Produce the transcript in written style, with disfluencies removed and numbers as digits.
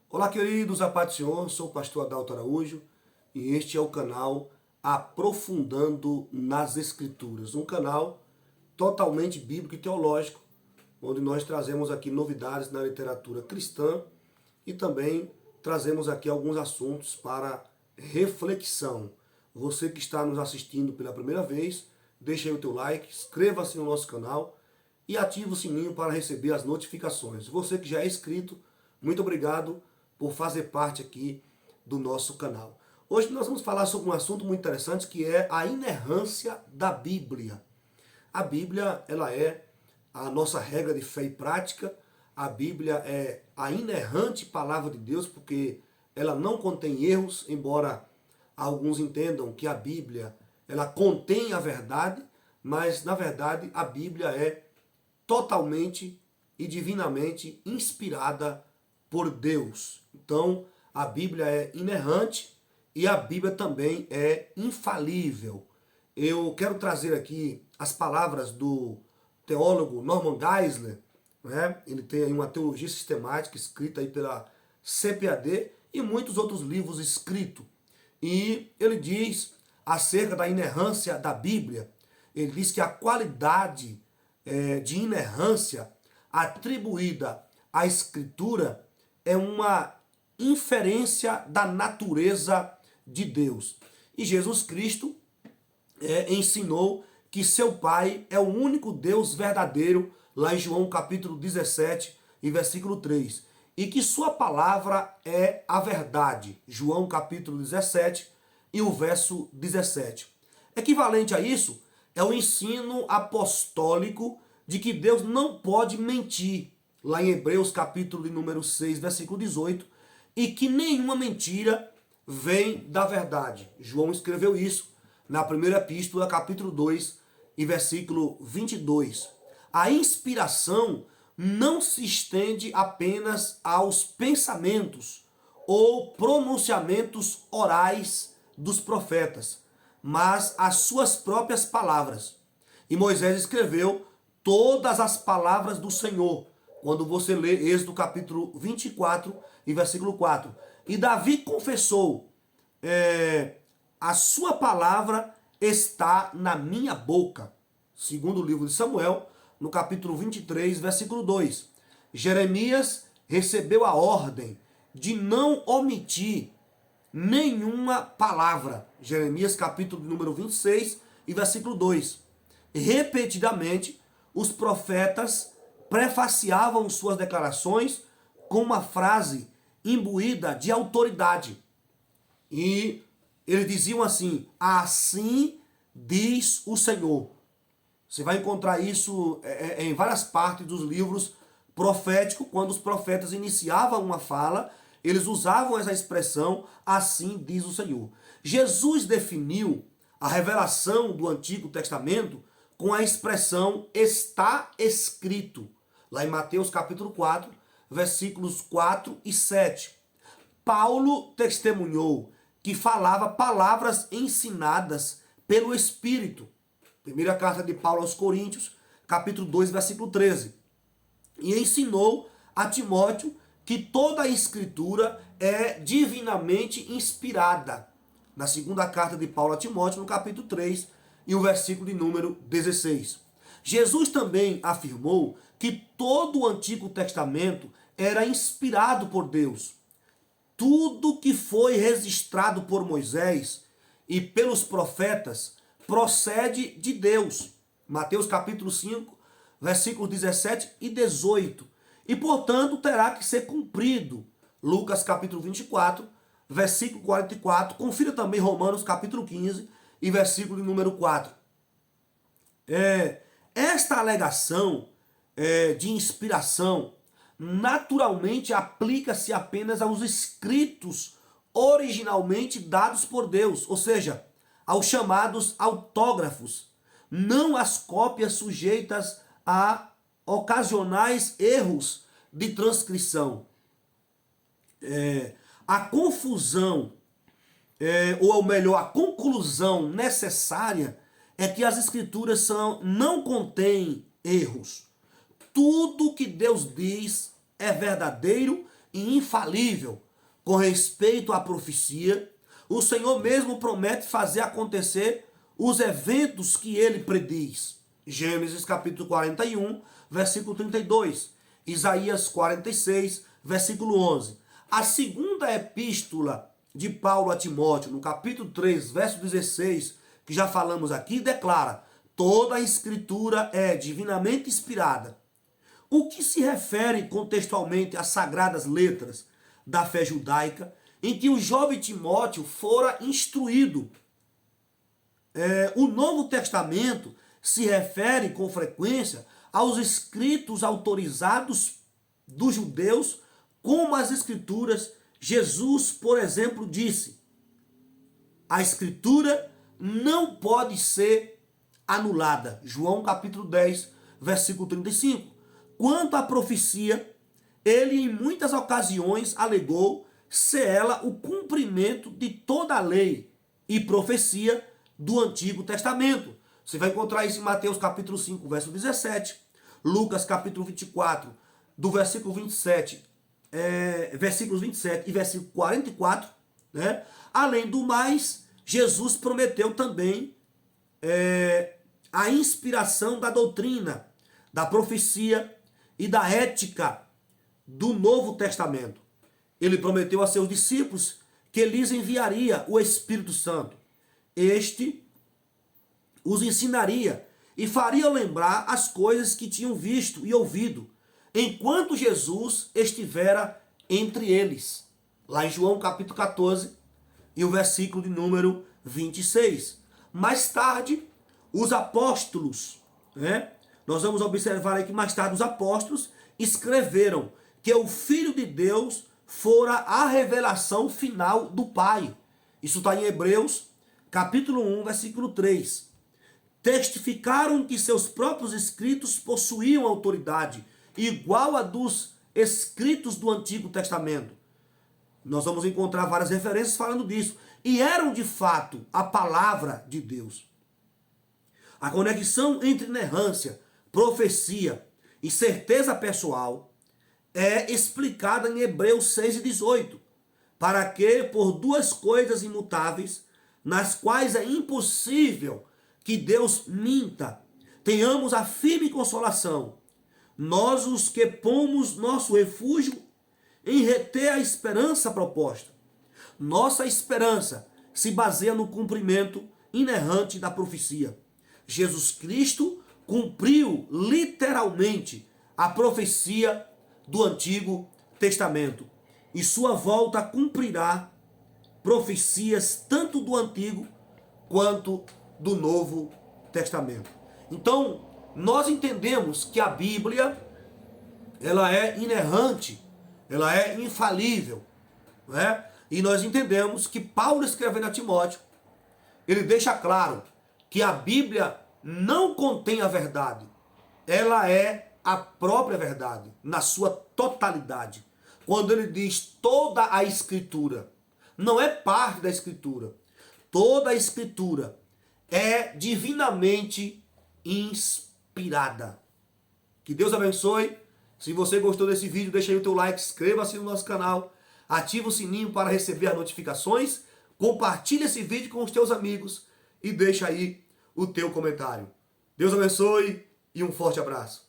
Olá, queridos, a paz do Senhor, sou o pastor Adalto Araújo e este é o canal Aprofundando nas Escrituras, um canal totalmente bíblico e teológico, onde nós trazemos aqui novidades na literatura cristã e também trazemos aqui alguns assuntos para reflexão. Você que está nos assistindo pela primeira vez, deixa aí o teu like, inscreva-se no nosso canal e ative o sininho para receber as notificações. Você que já é inscrito, muito obrigado por fazer parte aqui do nosso canal. Hoje nós vamos falar sobre um assunto muito interessante que é a inerrância da Bíblia. A Bíblia, ela é a nossa regra de fé e prática. A Bíblia é a inerrante palavra de Deus, porque ela não contém erros, embora alguns entendam que a Bíblia ela contém a verdade, mas na verdade a Bíblia é totalmente e divinamente inspirada por Deus. Então, a Bíblia é inerrante e a Bíblia também é infalível. Eu quero trazer aqui as palavras do teólogo Norman Geisler, né? Ele tem aí uma teologia sistemática escrita aí pela CPAD e muitos outros livros escritos. E ele diz acerca da inerrância da Bíblia, ele diz que a qualidade de inerrância atribuída à Escritura é uma inferência da natureza de Deus. E Jesus Cristo ensinou que seu Pai é o único Deus verdadeiro, lá em João capítulo 17 e versículo 3. E que sua palavra é a verdade. João capítulo 17 e o verso 17. Equivalente a isso é o ensino apostólico de que Deus não pode mentir, lá em Hebreus capítulo de número 6, versículo 18, e que nenhuma mentira vem da verdade. João escreveu isso na primeira epístola, capítulo 2 e versículo 22. A inspiração não se estende apenas aos pensamentos ou pronunciamentos orais dos profetas, mas às suas próprias palavras. E Moisés escreveu todas as palavras do Senhor, quando você lê Êxodo capítulo 24 e versículo 4. E Davi confessou, a sua palavra está na minha boca. Segundo o livro de Samuel, no capítulo 23, versículo 2. Jeremias recebeu a ordem de não omitir nenhuma palavra. Jeremias capítulo número 26 e versículo 2. Repetidamente, os profetas prefaciavam suas declarações com uma frase imbuída de autoridade. E eles diziam assim: assim diz o Senhor. Você vai encontrar isso em várias partes dos livros proféticos, quando os profetas iniciavam uma fala, eles usavam essa expressão, assim diz o Senhor. Jesus definiu a revelação do Antigo Testamento com a expressão está escrito, lá em Mateus capítulo 4, versículos 4 e 7. Paulo testemunhou que falava palavras ensinadas pelo Espírito. Primeira carta de Paulo aos Coríntios, capítulo 2, versículo 13. E ensinou a Timóteo que toda a Escritura é divinamente inspirada. Na segunda carta de Paulo a Timóteo, no capítulo 3, e o versículo de número 16. Jesus também afirmou que todo o Antigo Testamento era inspirado por Deus. Tudo que foi registrado por Moisés e pelos profetas procede de Deus. Mateus capítulo 5, versículos 17 e 18. E, portanto, terá que ser cumprido. Lucas capítulo 24, versículo 44. Confira também Romanos capítulo 15 e versículo número 4. Esta alegação de inspiração naturalmente aplica-se apenas aos escritos originalmente dados por Deus, ou seja, aos chamados autógrafos, não às cópias sujeitas a ocasionais erros de transcrição. A confusão, ou melhor, a conclusão necessária é que as escrituras não contêm erros. Tudo que Deus diz é verdadeiro e infalível com respeito à profecia. O Senhor mesmo promete fazer acontecer os eventos que ele prediz. Gênesis capítulo 41, versículo 32. Isaías 46, versículo 11. A segunda epístola de Paulo a Timóteo, no capítulo 3, verso 16, que já falamos aqui, declara: toda a escritura é divinamente inspirada. O que se refere contextualmente às sagradas letras da fé judaica, em que o jovem Timóteo fora instruído. O Novo Testamento se refere com frequência aos escritos autorizados dos judeus, como as escrituras. Jesus, por exemplo, disse: a escritura não pode ser anulada. João capítulo 10, versículo 35. Quanto à profecia, ele em muitas ocasiões alegou ser ela o cumprimento de toda a lei e profecia do Antigo Testamento. Você vai encontrar isso em Mateus capítulo 5, verso 17, Lucas capítulo 24, do versículo 27, versículos 27 e versículo 44, né? Além do mais, Jesus prometeu também a inspiração da doutrina, da profecia e da ética do Novo Testamento. Ele prometeu a seus discípulos que lhes enviaria o Espírito Santo. Este os ensinaria e faria lembrar as coisas que tinham visto e ouvido, enquanto Jesus estivera entre eles. Lá em João capítulo 14 e o versículo de número 26. Mais tarde, os apóstolos, né? Nós vamos observar aí que mais tarde os apóstolos escreveram que o Filho de Deus fora a revelação final do Pai. Isso está em Hebreus capítulo 1, versículo 3. Testificaram que seus próprios escritos possuíam autoridade igual a dos escritos do Antigo Testamento. Nós vamos encontrar várias referências falando disso. E eram de fato a palavra de Deus. A conexão entre inerrância, profecia e certeza pessoal é explicada em Hebreus 6 e 18. Para que, por duas coisas imutáveis, nas quais é impossível que Deus minta, tenhamos a firme consolação, nós os que pomos nosso refúgio em reter a esperança proposta. Nossa esperança se baseia no cumprimento inerrante da profecia. Jesus Cristo cumpriu literalmente a profecia do Antigo Testamento. E sua volta cumprirá profecias tanto do Antigo quanto do Novo Testamento. Então, nós entendemos que a Bíblia, ela é inerrante, ela é infalível, né? E nós entendemos que Paulo, escrevendo a Timóteo, ele deixa claro que a Bíblia não contém a verdade, ela é a própria verdade, na sua totalidade. Quando ele diz toda a Escritura, não é parte da Escritura, toda a Escritura é divinamente inspirada. Que Deus abençoe. Se você gostou desse vídeo, deixa aí o teu like, inscreva-se no nosso canal, ativa o sininho para receber as notificações, compartilha esse vídeo com os teus amigos e deixa aí o teu comentário. Deus abençoe e um forte abraço.